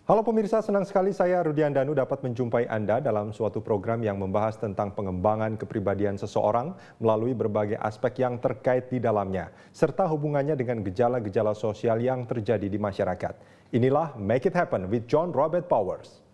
Halo pemirsa, senang sekali saya Rudian Danu dapat menjumpai Anda dalam suatu program yang membahas tentang pengembangan kepribadian seseorang melalui berbagai aspek yang terkait di dalamnya, serta hubungannya dengan gejala-gejala sosial yang terjadi di masyarakat. Inilah Make It Happen with John Robert Powers.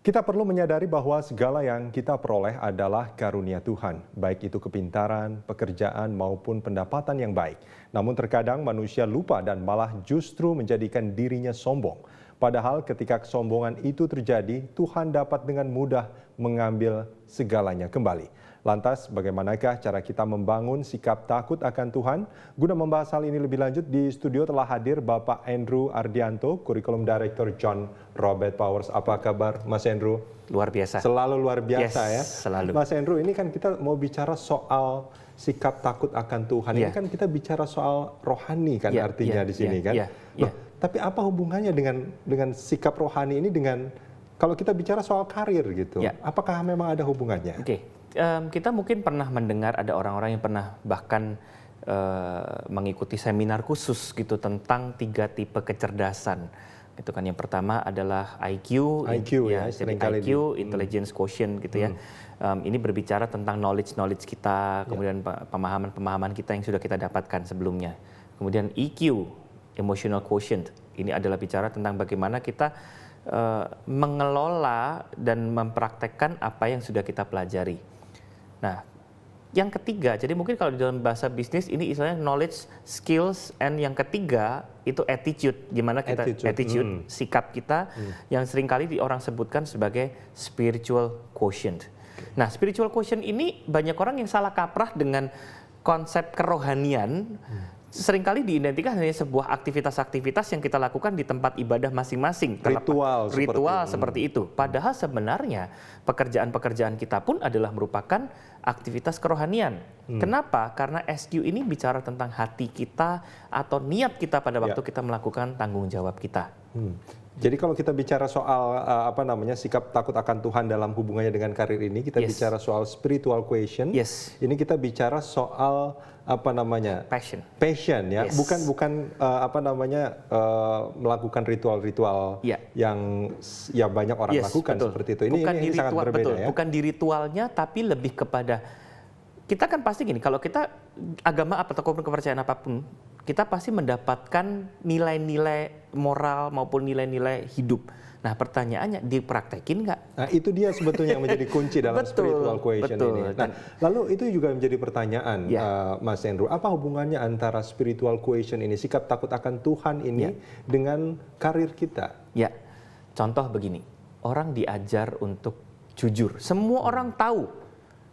Kita perlu menyadari bahwa segala yang kita peroleh adalah karunia Tuhan, baik itu kepintaran, pekerjaan, maupun pendapatan yang baik. Namun terkadang manusia lupa dan malah justru menjadikan dirinya sombong. Padahal ketika kesombongan itu terjadi, Tuhan dapat dengan mudah mengambil segalanya kembali. Lantas, bagaimanakah cara kita membangun sikap takut akan Tuhan? Guna membahas hal ini lebih lanjut, di studio telah hadir Bapak Andrew Ardianto, Curriculum Director John Robert Powers. Apa kabar, Mas Andrew? Luar biasa. Selalu luar biasa, ya? Selalu. Mas Andrew, ini kan kita mau bicara soal sikap takut akan Tuhan. Ini kan kita bicara soal rohani kan artinya di sini kan? Loh, tapi apa hubungannya dengan sikap rohani ini dengan kalau kita bicara soal karir gitu? Apakah memang ada hubungannya? Kita mungkin pernah mendengar ada orang-orang yang pernah bahkan mengikuti seminar khusus gitu tentang 3 tipe kecerdasan. Gitu kan, yang pertama adalah IQ intelligence quotient gitu ya. Ini berbicara tentang knowledge kita, kemudian pemahaman kita yang sudah kita dapatkan sebelumnya. Kemudian EQ, emotional quotient. Ini adalah bicara tentang bagaimana kita mengelola dan mempraktekkan apa yang sudah kita pelajari. Nah, yang ketiga, jadi mungkin kalau di dalam bahasa bisnis ini istilahnya knowledge, skills, and yang ketiga itu attitude. Gimana kita attitude sikap kita yang seringkali orang sebutkan sebagai spiritual quotient. Nah, spiritual quotient ini banyak orang yang salah kaprah dengan konsep kerohanian. Seringkali diidentikan hanya sebuah aktivitas-aktivitas yang kita lakukan di tempat ibadah masing-masing. Ritual seperti itu. Padahal sebenarnya pekerjaan-pekerjaan kita pun adalah merupakan aktivitas kerohanian. Kenapa? Karena SQ ini bicara tentang hati kita atau niat kita pada waktu kita melakukan tanggung jawab kita. Jadi kalau kita bicara soal sikap takut akan Tuhan dalam hubungannya dengan karir ini, kita bicara soal spiritual quotient. Ini kita bicara soal passion ya. Bukan melakukan ritual-ritual yang banyak orang lakukan seperti itu. Ini sangat berbeda ya. Bukan di ritualnya, tapi lebih kepada kita kan pasti gini, kalau kita agama atau kepercayaan apapun, kita pasti mendapatkan nilai-nilai moral maupun nilai-nilai hidup. Nah, pertanyaannya dipraktekin nggak? Nah, itu dia sebetulnya yang menjadi kunci dalam spiritual quotient ini. Nah, lalu itu juga menjadi pertanyaan, Mas Andrew, apa hubungannya antara spiritual quotient ini, sikap takut akan Tuhan ini dengan karir kita? Ya, contoh begini, orang diajar untuk jujur. Semua orang tahu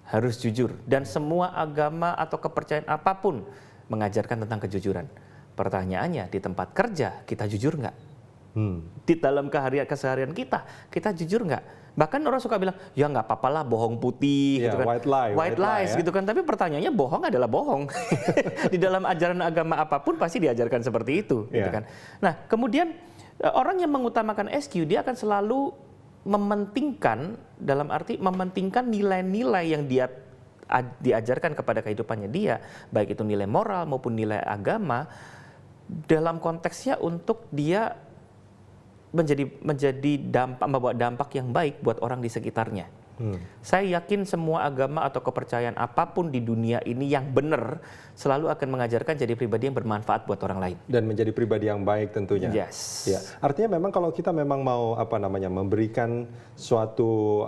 harus jujur, dan semua agama atau kepercayaan apapun mengajarkan tentang kejujuran. Pertanyaannya, di tempat kerja kita jujur nggak? Di dalam keseharian kita jujur nggak? Bahkan orang suka bilang, ya nggak apa-apa lah bohong putih, gitu kan. White lies gitu kan. Tapi pertanyaannya, bohong adalah bohong. Di dalam ajaran agama apapun pasti diajarkan seperti itu, gitu kan. Nah, kemudian orang yang mengutamakan SQ, dia akan selalu mementingkan, dalam arti mementingkan nilai-nilai yang dia diajarkan kepada kehidupannya dia, baik itu nilai moral maupun nilai agama, dalam konteksnya untuk dia membawa dampak yang baik buat orang di sekitarnya. Saya yakin semua agama atau kepercayaan apapun di dunia ini yang benar selalu akan mengajarkan jadi pribadi yang bermanfaat buat orang lain dan menjadi pribadi yang baik tentunya. Ya, artinya memang kalau kita memang mau memberikan suatu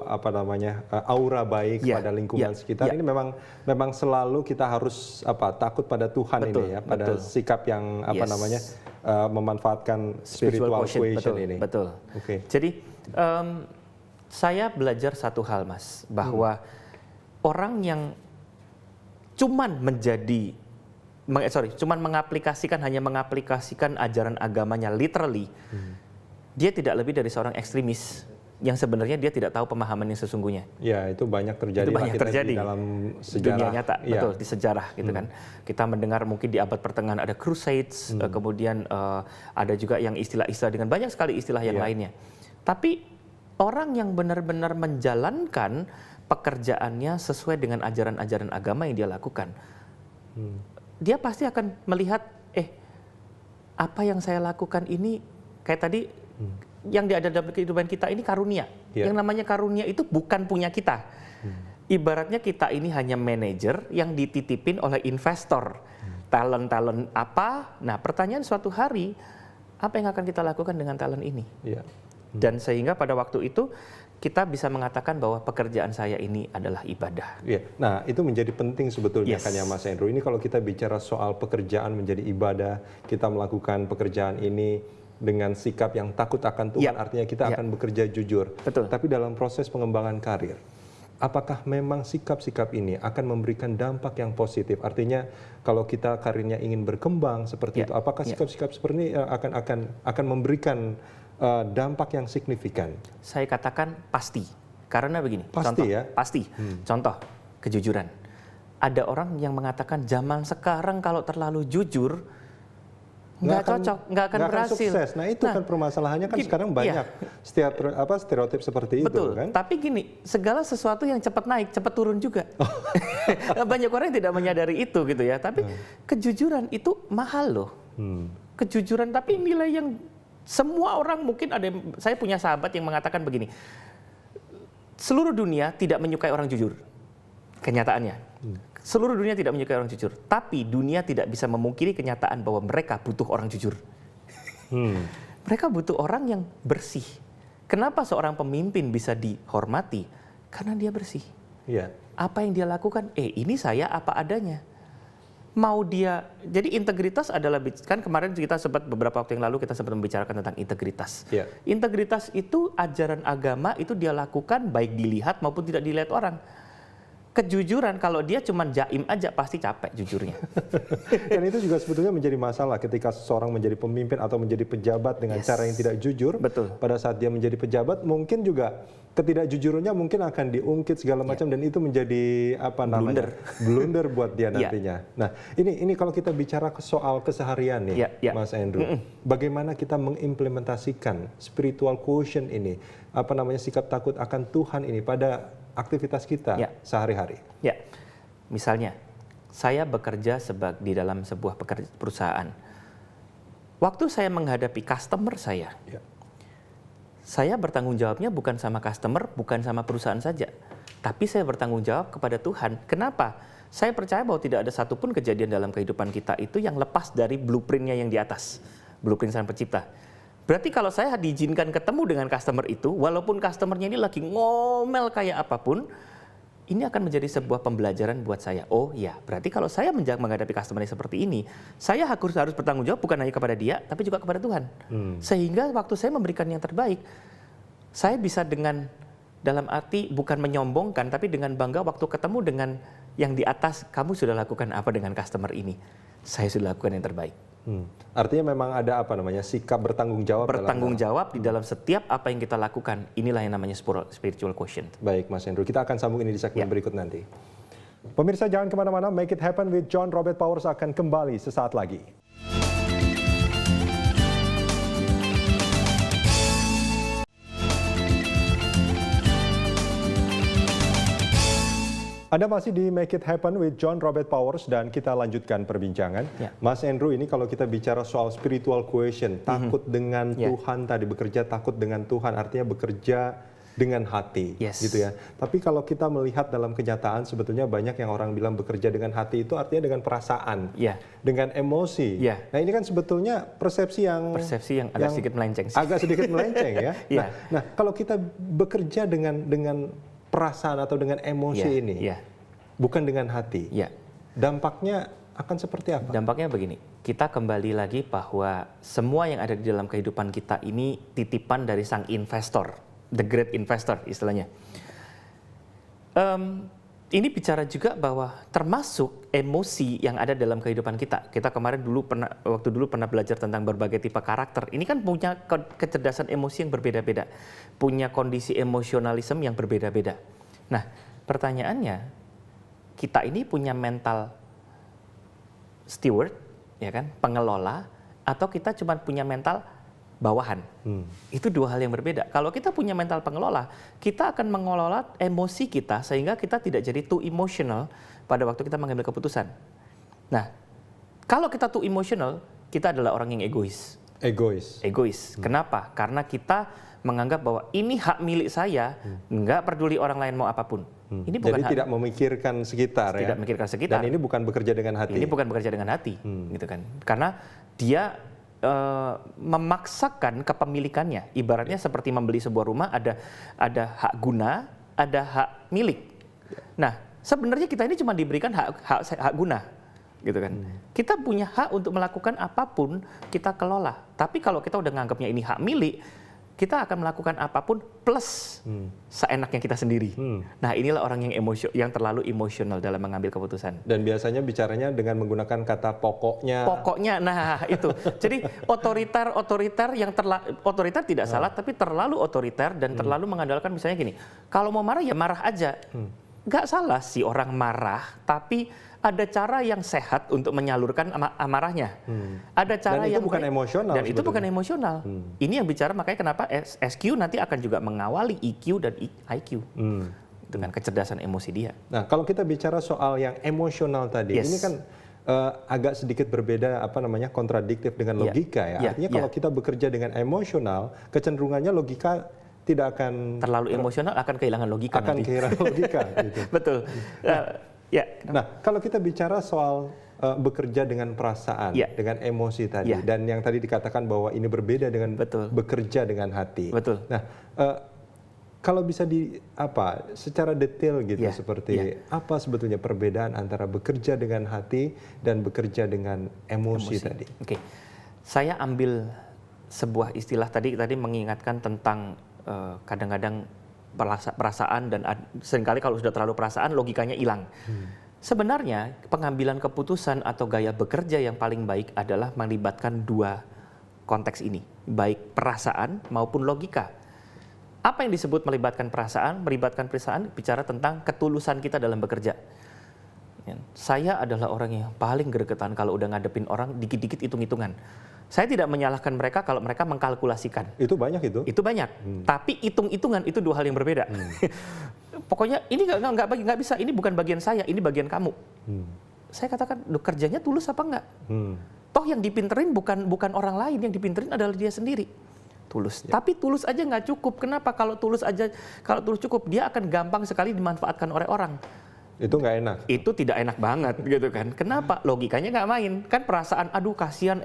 aura baik pada lingkungan sekitar, ini memang selalu kita harus takut pada Tuhan ini ya, pada sikap yang memanfaatkan spiritual quotient ini. Betul. Jadi saya belajar satu hal, Mas, bahwa orang yang cuman hanya mengaplikasikan ajaran agamanya literally, dia tidak lebih dari seorang ekstremis yang sebenarnya dia tidak tahu pemahaman yang sesungguhnya. Ya, itu banyak terjadi di dalam sejarah. Dunia nyata, betul, di sejarah gitu kan. Kita mendengar mungkin di abad pertengahan ada crusades, kemudian ada juga yang istilah-istilah dengan banyak sekali istilah yang lainnya. Tapi orang yang benar-benar menjalankan pekerjaannya sesuai dengan ajaran-ajaran agama yang dia lakukan, dia pasti akan melihat, apa yang saya lakukan ini kayak tadi yang ada dalam kehidupan kita ini karunia. Yang namanya karunia itu bukan punya kita. Ibaratnya kita ini hanya manajer yang dititipin oleh investor. Talent apa? Nah, pertanyaan suatu hari, apa yang akan kita lakukan dengan talent ini? Dan sehingga pada waktu itu kita bisa mengatakan bahwa pekerjaan saya ini adalah ibadah. Nah, itu menjadi penting sebetulnya kan ya Mas Andrew. Ini kalau kita bicara soal pekerjaan menjadi ibadah, kita melakukan pekerjaan ini dengan sikap yang takut akan Tuhan, artinya kita akan bekerja jujur. Betul. Tapi dalam proses pengembangan karir, apakah memang sikap-sikap ini akan memberikan dampak yang positif? Artinya kalau kita karirnya ingin berkembang seperti itu, apakah sikap-sikap seperti ini akan memberikan dampak yang signifikan? Saya katakan pasti. Karena begini, pasti contoh, ya? Pasti. Contoh, kejujuran. Ada orang yang mengatakan zaman sekarang kalau terlalu jujur, nggak cocok, nggak akan berhasil. Sukses. Nah itu kan permasalahannya kan sekarang banyak setiap stereotip seperti betul, itu kan. Tapi gini, segala sesuatu yang cepat naik, cepat turun juga. Banyak orang yang tidak menyadari itu gitu ya. Tapi kejujuran itu mahal loh. Kejujuran tapi nilai yang semua orang mungkin ada. Saya punya sahabat yang mengatakan begini, seluruh dunia tidak menyukai orang jujur. Kenyataannya. Seluruh dunia tidak menyukai orang jujur, tapi dunia tidak bisa memungkiri kenyataan bahwa mereka butuh orang jujur. Mereka butuh orang yang bersih. Kenapa seorang pemimpin bisa dihormati? Karena dia bersih. Apa yang dia lakukan? Ini saya apa adanya. Mau dia, jadi integritas adalah, kan kemarin kita sempat beberapa waktu yang lalu kita sempat membicarakan tentang integritas. Integritas itu ajaran agama itu dia lakukan baik dilihat maupun tidak dilihat orang. Kejujuran kalau dia cuma jaim aja pasti capek jujurnya. Dan itu juga sebetulnya menjadi masalah ketika seseorang menjadi pemimpin atau menjadi pejabat dengan cara yang tidak jujur. Betul. Pada saat dia menjadi pejabat mungkin juga ketidakjujurannya mungkin akan diungkit segala macam dan itu menjadi apa namanya? Blunder buat dia nantinya. Nah, ini kalau kita bicara soal keseharian nih, Mas Andrew. Bagaimana kita mengimplementasikan spiritual quotient ini, apa namanya sikap takut akan Tuhan ini pada aktivitas kita sehari-hari. Misalnya, saya bekerja di dalam sebuah perusahaan. Waktu saya menghadapi customer saya bertanggung jawabnya bukan sama customer, bukan sama perusahaan saja. Tapi saya bertanggung jawab kepada Tuhan. Kenapa? Saya percaya bahwa tidak ada satupun kejadian dalam kehidupan kita itu yang lepas dari blueprint-nya yang di atas. Blueprint Sang Pencipta. Berarti kalau saya diizinkan ketemu dengan customer itu, walaupun customernya ini lagi ngomel kayak apapun, ini akan menjadi sebuah pembelajaran buat saya. Oh ya, berarti kalau saya menghadapi customer seperti ini, saya harus bertanggung jawab bukan hanya kepada dia, tapi juga kepada Tuhan. Sehingga waktu saya memberikan yang terbaik, saya bisa dengan, dalam arti bukan menyombongkan, tapi dengan bangga waktu ketemu dengan yang di atas, kamu sudah lakukan apa dengan customer ini? Saya sudah lakukan yang terbaik. Artinya memang ada apa namanya sikap bertanggung jawab. Bertanggung jawab di dalam setiap apa yang kita lakukan. Inilah yang namanya spiritual quotient. Baik Mas Andrew, kita akan sambung ini di segmen berikut nanti. Pemirsa jangan kemana-mana, Make It Happen with John Robert Powers akan kembali sesaat lagi. Anda masih di Make It Happen with John Robert Powers dan kita lanjutkan perbincangan. Mas Andrew, ini kalau kita bicara soal spiritual quotient, takut dengan Tuhan tadi, bekerja takut dengan Tuhan, artinya bekerja dengan hati, gitu ya. Tapi kalau kita melihat dalam kenyataan, sebetulnya banyak yang orang bilang bekerja dengan hati itu artinya dengan perasaan, dengan emosi. Nah ini kan sebetulnya persepsi yang agak sedikit melenceng. Agak sedikit melenceng ya. Nah kalau kita bekerja dengan perasaan atau dengan emosi ini, bukan dengan hati, dampaknya akan seperti apa? Dampaknya begini, kita kembali lagi bahwa semua yang ada di dalam kehidupan kita ini titipan dari sang investor, the great investor istilahnya. Ini bicara juga bahwa termasuk emosi yang ada dalam kehidupan kita. Kita kemarin waktu dulu pernah belajar tentang berbagai tipe karakter. Ini kan punya kecerdasan emosi yang berbeda-beda, punya kondisi emosionalisme yang berbeda-beda. Nah, pertanyaannya, kita ini punya mental steward, ya kan, pengelola, atau kita cuma punya mental bawahan. Itu dua hal yang berbeda. Kalau kita punya mental pengelola, kita akan mengelola emosi kita sehingga kita tidak jadi too emotional pada waktu kita mengambil keputusan. Nah, kalau kita too emotional, kita adalah orang yang egois. Egois. Kenapa? Karena kita menganggap bahwa ini hak milik saya, nggak peduli orang lain mau apapun. Ini bukan Jadi tidak memikirkan sekitar ya. Tidak memikirkan sekitar. Dan ini bukan bekerja dengan hati. Ini bukan bekerja dengan hati, gitu kan? Karena dia memaksakan kepemilikannya. Ibaratnya seperti membeli sebuah rumah, ada hak guna, ada hak milik. Nah, sebenarnya kita ini cuma diberikan hak guna, gitu kan? Kita punya hak untuk melakukan apapun, kita kelola. Tapi kalau kita udah nganggapnya ini hak milik, kita akan melakukan apapun plus seenaknya kita sendiri. Nah, inilah orang yang terlalu emosional dalam mengambil keputusan. Dan biasanya bicaranya dengan menggunakan kata pokoknya. Pokoknya, nah itu. Jadi otoriter yang otoriter tidak salah, tapi terlalu otoriter dan terlalu mengandalkan misalnya gini, kalau mau marah ya marah aja. Nggak salah sih orang marah, tapi ada cara yang sehat untuk menyalurkan amarahnya. Ada cara dan itu yang bukan emosional. Dan itu bukan emosional. Ini yang bicara, makanya kenapa SQ nanti akan juga mengawali EQ dan IQ. Dengan kecerdasan emosi dia. Nah, kalau kita bicara soal yang emosional tadi, ini kan agak sedikit berbeda, kontradiktif dengan logika ya. Artinya kalau kita bekerja dengan emosional, kecenderungannya logika tidak akan terlalu emosional, akan kehilangan logika. Kehilangan logika. Gitu. Betul. Nah, kalau kita bicara soal bekerja dengan perasaan, dengan emosi tadi, dan yang tadi dikatakan bahwa ini berbeda dengan bekerja dengan hati. Betul. Nah, kalau bisa secara detail gitu, seperti apa sebetulnya perbedaan antara bekerja dengan hati dan bekerja dengan emosi. Tadi? Oke, saya ambil sebuah istilah tadi mengingatkan tentang kadang-kadang perasaan, dan seringkali kalau sudah terlalu perasaan logikanya hilang. Sebenarnya pengambilan keputusan atau gaya bekerja yang paling baik adalah melibatkan dua konteks ini, baik perasaan maupun logika. Apa yang disebut melibatkan perasaan? Melibatkan perasaan bicara tentang ketulusan kita dalam bekerja. Saya adalah orang yang paling gregetan kalau udah ngadepin orang dikit-dikit hitung-hitungan. Saya tidak menyalahkan mereka kalau mereka mengkalkulasikan. Itu banyak itu? Itu banyak. Tapi hitung-hitungan itu dua hal yang berbeda. Pokoknya ini nggak bisa. Ini bukan bagian saya. Ini bagian kamu. Saya katakan, kerjanya tulus apa enggak? Toh yang dipinterin bukan orang lain. Yang dipinterin adalah dia sendiri. Tulus. Tapi tulus aja nggak cukup. Kenapa? Kalau tulus cukup, dia akan gampang sekali dimanfaatkan oleh orang. Itu nggak enak. Itu tidak enak banget gitu kan. Kenapa? Logikanya nggak main. Kan perasaan, aduh kasihan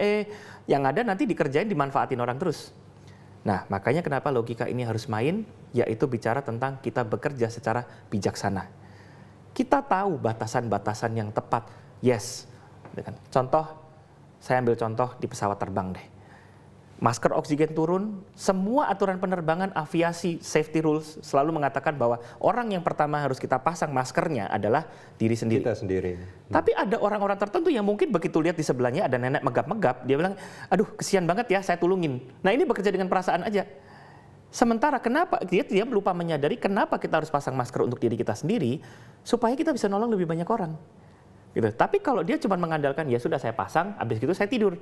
yang ada nanti dikerjain dimanfaatin orang terus. Nah, makanya kenapa logika ini harus main, yaitu bicara tentang kita bekerja secara bijaksana. Kita tahu batasan-batasan yang tepat. Yes. Contoh, saya ambil contoh di pesawat terbang deh. Masker oksigen turun, semua aturan penerbangan aviasi safety rules selalu mengatakan bahwa orang yang pertama harus kita pasang maskernya adalah diri sendiri. Kita sendiri. Tapi ada orang-orang tertentu yang mungkin begitu lihat di sebelahnya ada nenek megap-megap, dia bilang, aduh kesian banget ya, saya tulungin. Nah ini bekerja dengan perasaan aja. Sementara kenapa dia lupa menyadari kenapa kita harus pasang masker untuk diri kita sendiri, supaya kita bisa nolong lebih banyak orang. Gitu. Tapi kalau dia cuma mengandalkan, ya sudah saya pasang, habis itu saya tidur.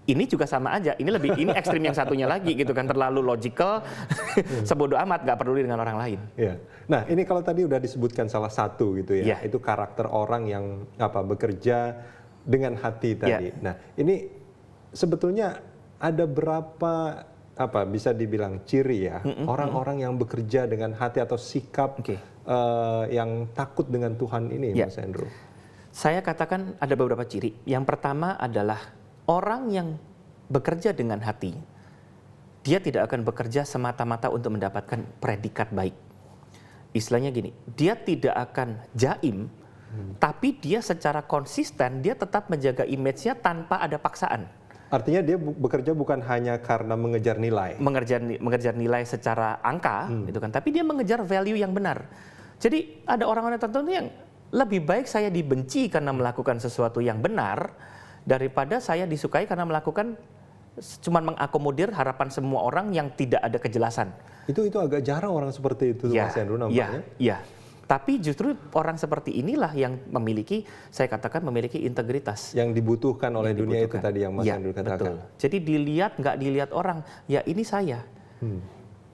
Ini juga sama aja, ini ekstrim yang satunya lagi gitu kan, terlalu logical, sebodoh amat, nggak peduli dengan orang lain. Ya. Nah ini kalau tadi udah disebutkan salah satu gitu ya, itu karakter orang yang bekerja dengan hati tadi. Nah ini sebetulnya ada berapa bisa dibilang ciri ya orang-orang yang bekerja dengan hati atau sikap yang takut dengan Tuhan ini, Mas Andrew? Saya katakan ada beberapa ciri. Yang pertama adalah orang yang bekerja dengan hati, dia tidak akan bekerja semata-mata untuk mendapatkan predikat baik. Istilahnya gini, dia tidak akan jaim, tapi dia secara konsisten, dia tetap menjaga image-nya tanpa ada paksaan. Artinya dia bekerja bukan hanya karena mengejar nilai. Mengejar nilai secara angka, gitu kan, tapi dia mengejar value yang benar. Jadi ada orang-orang tertentu yang lebih baik saya dibenci karena melakukan sesuatu yang benar, daripada saya disukai karena melakukan cuman mengakomodir harapan semua orang yang tidak ada kejelasan. Itu agak jarang orang seperti itu, Mas Andrew, nampaknya. Iya. Tapi justru orang seperti inilah yang saya katakan memiliki integritas. Yang dibutuhkan oleh dunia itu tadi yang Mas Andrew katakan. Betul. Jadi nggak dilihat orang, ya ini saya.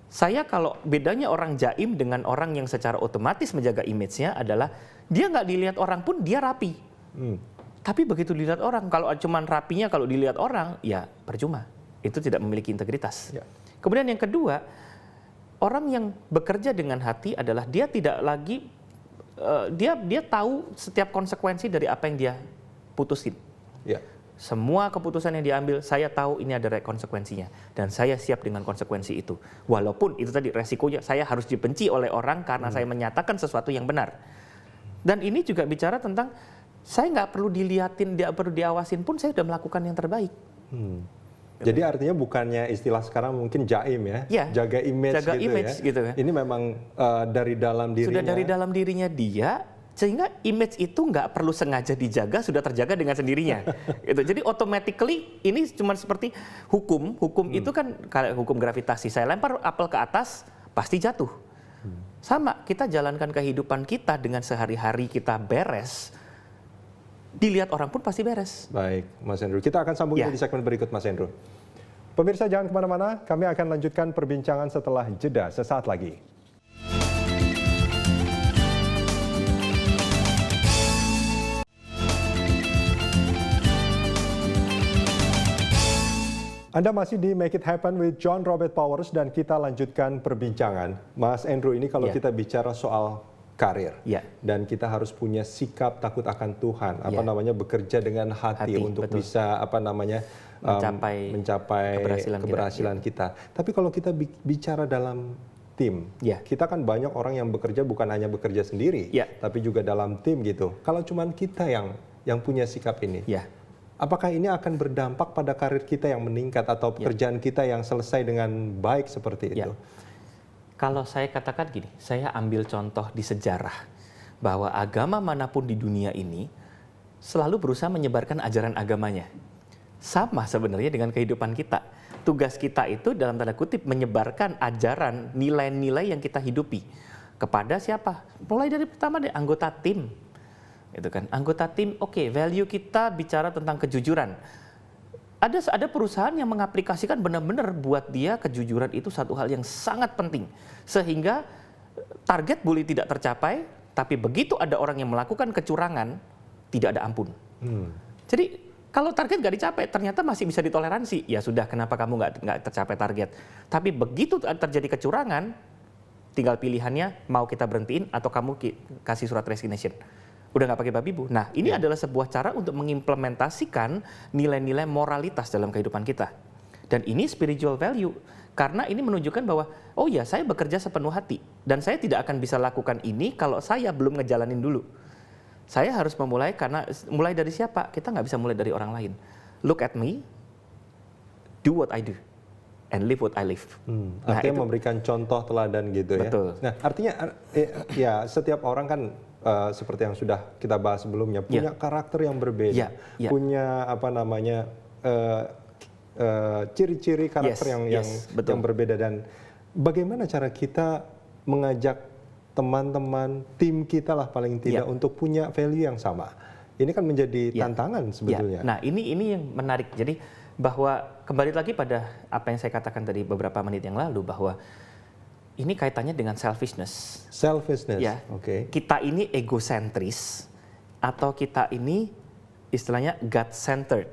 Saya kalau bedanya orang jaim dengan orang yang secara otomatis menjaga image-nya adalah dia nggak dilihat orang pun dia rapi. Tapi begitu dilihat orang, kalau cuman rapinya kalau dilihat orang, ya percuma. Itu tidak memiliki integritas. Ya. Kemudian yang kedua, orang yang bekerja dengan hati adalah dia tidak lagi dia tahu setiap konsekuensi dari apa yang dia putusin. Ya. Semua keputusan yang diambil, saya tahu ini ada konsekuensinya dan saya siap dengan konsekuensi itu. Walaupun itu tadi resikonya saya harus dibenci oleh orang karena saya menyatakan sesuatu yang benar. Dan ini juga bicara tentang saya nggak perlu diliatin, tidak perlu diawasin pun saya sudah melakukan yang terbaik. Jadi artinya bukannya istilah sekarang mungkin jaim ya, jaga image jaga gitu image, ya. gitu kan. Ini memang dari dalam dirinya. Sudah dari dalam dirinya dia, sehingga image itu nggak perlu sengaja dijaga, sudah terjaga dengan sendirinya. Gitu. Jadi automatically ini cuma seperti hukum itu kan kayak hukum gravitasi. Saya lempar apel ke atas, pasti jatuh. Sama, kita jalankan kehidupan kita dengan sehari-hari kita beres, dilihat orang pun pasti beres. Baik, Mas Andrew. Kita akan sambung di segmen berikut, Mas Andrew. Pemirsa jangan kemana-mana, kami akan lanjutkan perbincangan setelah jeda sesaat lagi. Anda masih di Make It Happen with John Robert Powers dan kita lanjutkan perbincangan. Mas Andrew, ini kalau kita bicara soal karir dan kita harus punya sikap takut akan Tuhan, bekerja dengan hati untuk bisa mencapai keberhasilan kita. Tapi kalau kita bicara dalam tim, kita kan banyak orang yang bekerja bukan hanya bekerja sendiri, tapi juga dalam tim gitu. Kalau cuman kita yang punya sikap ini, apakah ini akan berdampak pada karir kita yang meningkat atau pekerjaan kita yang selesai dengan baik seperti itu? Kalau saya katakan gini, saya ambil contoh di sejarah bahwa agama manapun di dunia ini selalu berusaha menyebarkan ajaran agamanya. Sama sebenarnya dengan kehidupan kita. Tugas kita itu dalam tanda kutip menyebarkan ajaran, nilai-nilai yang kita hidupi. Kepada siapa? Mulai dari pertama deh, anggota tim. Itu kan, anggota tim, value kita bicara tentang kejujuran. Ada perusahaan yang mengaplikasikan benar-benar buat dia kejujuran itu satu hal yang sangat penting. Sehingga target boleh tidak tercapai, tapi begitu ada orang yang melakukan kecurangan, tidak ada ampun. Jadi kalau target nggak dicapai, ternyata masih bisa ditoleransi. Ya sudah, kenapa kamu nggak tercapai target? Tapi begitu terjadi kecurangan, tinggal pilihannya mau kita berhentiin atau kamu kasih surat resignation. Udah nggak pakai babi bu. Nah ini adalah sebuah cara untuk mengimplementasikan nilai-nilai moralitas dalam kehidupan kita. Dan ini spiritual value. Karena ini menunjukkan bahwa, oh ya saya bekerja sepenuh hati. Dan saya tidak akan bisa lakukan ini kalau saya belum ngejalanin dulu. Saya harus memulai karena mulai dari siapa? Kita nggak bisa mulai dari orang lain. Look at me, do what I do, and live what I live. Artinya memberikan contoh teladan gitu ya. Betul. Nah artinya ya setiap orang kan seperti yang sudah kita bahas sebelumnya punya karakter yang berbeda, punya ciri-ciri karakter yang berbeda. Dan bagaimana cara kita mengajak teman-teman tim kita lah paling tidak untuk punya value yang sama? Ini kan menjadi tantangan sebetulnya. Nah ini yang menarik. Jadi bahwa kembali lagi pada apa yang saya katakan tadi beberapa menit yang lalu, bahwa ini kaitannya dengan selfishness. Selfishness, Kita ini egosentris atau kita ini istilahnya God-centered.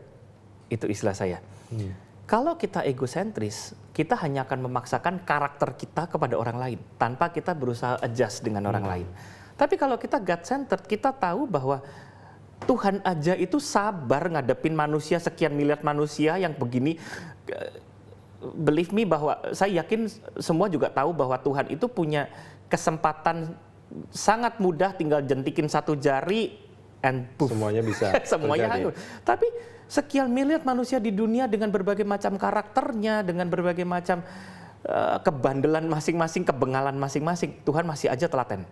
Itu istilah saya. Kalau kita egosentris, kita hanya akan memaksakan karakter kita kepada orang lain tanpa kita berusaha adjust dengan orang lain. Tapi kalau kita God-centered, kita tahu bahwa Tuhan aja itu sabar ngadepin manusia, sekian miliar manusia yang begini. Believe me bahwa saya yakin semua juga tahu bahwa Tuhan itu punya kesempatan sangat mudah, tinggal jentikin satu jari and poof. Semuanya bisa semuanya terjadi. Tapi sekian miliar manusia di dunia dengan berbagai macam karakternya, dengan berbagai macam kebandelan masing-masing, kebengalan masing-masing, Tuhan masih aja telaten.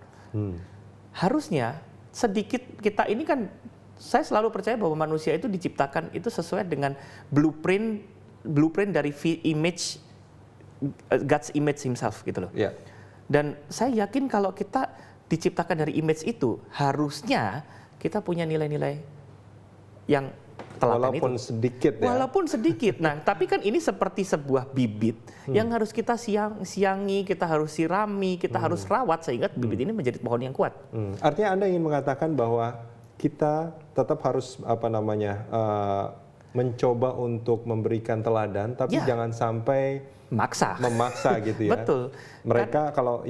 Harusnya sedikit kita ini kan, saya selalu percaya bahwa manusia itu diciptakan itu sesuai dengan blueprint dari image, God's image himself gitu loh. Dan saya yakin kalau kita diciptakan dari image itu, harusnya kita punya nilai-nilai yang telaten walaupun itu. Sedikit ya. Walaupun sedikit. Nah, tapi kan ini seperti sebuah bibit yang harus kita siangi, kita harus sirami, kita harus rawat sehingga bibit ini menjadi pohon yang kuat. Artinya Anda ingin mengatakan bahwa kita tetap harus mencoba untuk memberikan teladan, tapi jangan sampai memaksa gitu ya. Betul. Mereka kalau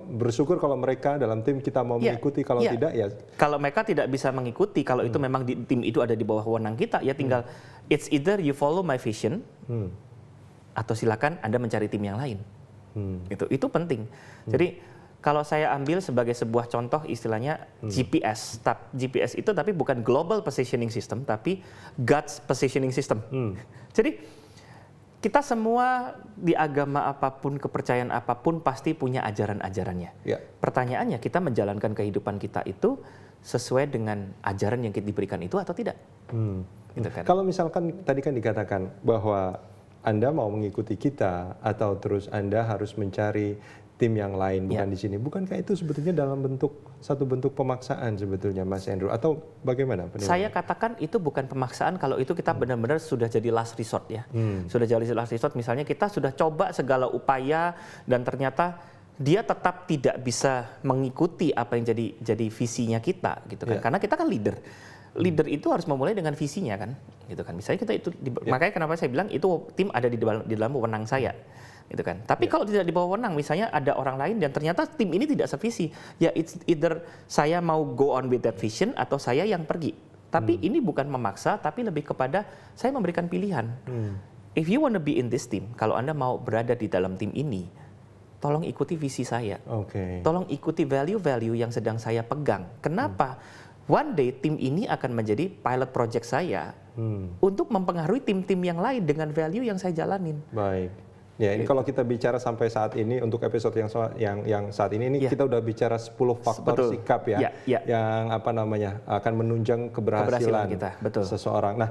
bersyukur kalau mereka dalam tim kita mau mengikuti, kalau tidak ya. Kalau mereka tidak bisa mengikuti, kalau itu memang tim itu ada di bawah wewenang kita, ya tinggal it's either you follow my vision, atau silakan Anda mencari tim yang lain. Itu penting. Jadi kalau saya ambil sebagai sebuah contoh istilahnya GPS. GPS itu tapi bukan global positioning system, tapi God's positioning system. Jadi kita semua di agama apapun, kepercayaan apapun pasti punya ajaran-ajarannya. Pertanyaannya, kita menjalankan kehidupan kita itu sesuai dengan ajaran yang kita diberikan itu atau tidak? Gitu kan? Kalau misalkan tadi kan dikatakan bahwa Anda mau mengikuti kita atau terus Anda harus mencari tim yang lain, bukan di sini. Bukankah itu sebetulnya dalam satu bentuk pemaksaan sebetulnya, Mas Andrew? Atau bagaimana? Saya katakan itu bukan pemaksaan kalau itu kita benar-benar sudah jadi last resort ya. Sudah jadi last resort, misalnya kita sudah coba segala upaya dan ternyata dia tetap tidak bisa mengikuti apa yang jadi visinya kita gitu kan. Karena kita kan leader. Leader itu harus memulai dengan visinya kan. Gitu kan. Misalnya kita itu makanya kenapa saya bilang itu tim ada di dalam wewenang saya. Gitu kan. Tapi kalau tidak di bawah wewenang, misalnya ada orang lain dan ternyata tim ini tidak sevisi, ya it's either saya mau go on with that vision atau saya yang pergi. Tapi ini bukan memaksa, tapi lebih kepada saya memberikan pilihan. If you want to be in this team, kalau Anda mau berada di dalam tim ini, tolong ikuti visi saya. Tolong ikuti value-value yang sedang saya pegang. Kenapa? One day tim ini akan menjadi pilot project saya untuk mempengaruhi tim-tim yang lain dengan value yang saya jalanin. Baik. Ya, ini kalau kita bicara sampai saat ini untuk episode yang saat ini kita udah bicara 10 faktor sikap yang akan menunjang keberhasilan kita. Seseorang. Nah,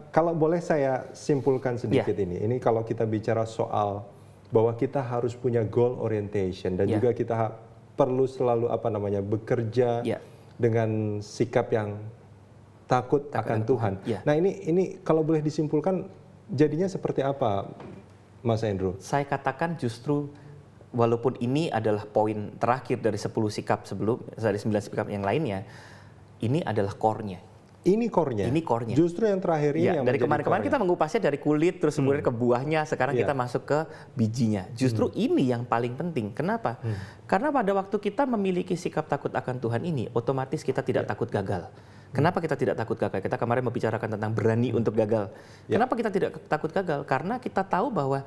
kalau boleh saya simpulkan sedikit ini kalau kita bicara soal bahwa kita harus punya goal orientation dan juga kita perlu selalu bekerja dengan sikap yang takut akan Tuhan. Nah, ini kalau boleh disimpulkan jadinya seperti apa, Mas Andrew? Saya katakan justru walaupun ini adalah poin terakhir dari 10 sikap dari 9 sikap yang lainnya, ini adalah core-nya. Ini core-nya? Ini core-nya. Justru yang terakhir ini yang dari kemarin-kemarin kita mengupasnya dari kulit, terus kemudian ke buahnya, sekarang kita masuk ke bijinya. Justru ini yang paling penting. Kenapa? Karena pada waktu kita memiliki sikap takut akan Tuhan ini, otomatis kita tidak takut gagal. Kenapa kita tidak takut gagal? Kita kemarin membicarakan tentang berani untuk gagal. Kenapa kita tidak takut gagal? Karena kita tahu bahwa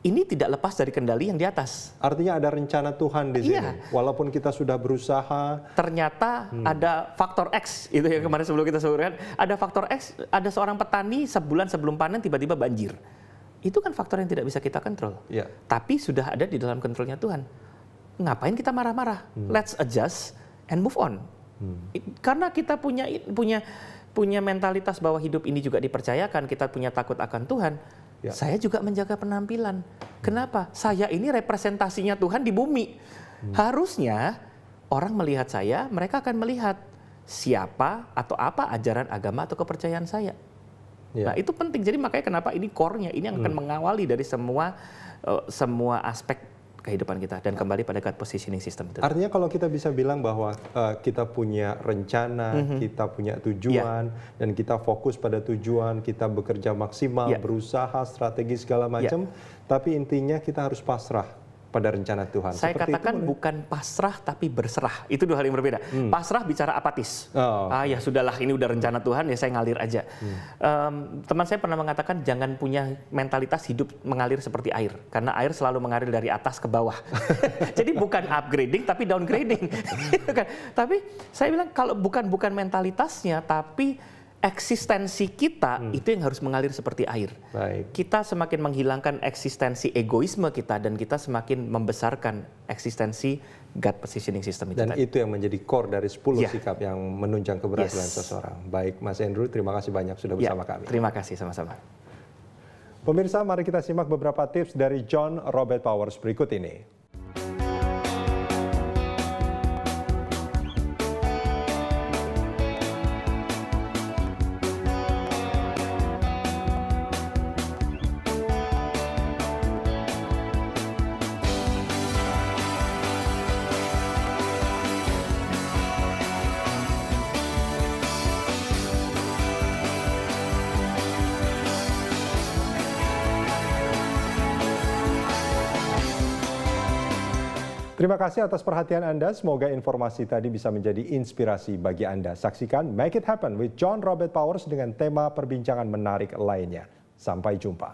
ini tidak lepas dari kendali yang di atas. Artinya ada rencana Tuhan di sini. Walaupun kita sudah berusaha. Ternyata ada faktor X. Itu yang kemarin sebelum kita sebutkan. Ada faktor X, ada seorang petani sebulan sebelum panen tiba-tiba banjir. Itu kan faktor yang tidak bisa kita kontrol. Tapi sudah ada di dalam kontrolnya Tuhan. Ngapain kita marah-marah? Let's adjust and move on. Karena kita punya mentalitas bahwa hidup ini juga dipercayakan, kita punya takut akan Tuhan. Saya juga menjaga penampilan. Kenapa? Saya ini representasinya Tuhan di bumi. Harusnya orang melihat saya, mereka akan melihat siapa atau apa ajaran agama atau kepercayaan saya. Nah, itu penting. Jadi makanya kenapa ini core-nya, ini yang akan mengawali dari semua aspek kehidupan kita dan kembali pada God positioning system itu. Artinya kalau kita bisa bilang bahwa kita punya rencana, kita punya tujuan, dan kita fokus pada tujuan, kita bekerja maksimal, berusaha, strategi segala macam, tapi intinya kita harus pasrah pada rencana Tuhan. Saya katakan bukan pasrah tapi berserah. Itu dua hal yang berbeda. Pasrah bicara apatis. Ya sudahlah, ini udah rencana Tuhan, ya saya ngalir aja. Teman saya pernah mengatakan jangan punya mentalitas hidup mengalir seperti air. Karena air selalu mengalir dari atas ke bawah. Jadi bukan upgrading tapi downgrading. Tapi saya bilang kalau bukan mentalitasnya, tapi eksistensi kita itu yang harus mengalir seperti air. Kita semakin menghilangkan eksistensi egoisme kita dan kita semakin membesarkan eksistensi God positioning system itu. Dan itu yang menjadi core dari 10 sikap yang menunjang keberhasilan seseorang. Baik, Mas Andrew, terima kasih banyak sudah bersama kami. Terima kasih sama-sama. Pemirsa, mari kita simak beberapa tips dari John Robert Powers berikut ini. Terima kasih atas perhatian Anda. Semoga informasi tadi bisa menjadi inspirasi bagi Anda. Saksikan Make It Happen with John Robert Powers dengan tema perbincangan menarik lainnya. Sampai jumpa.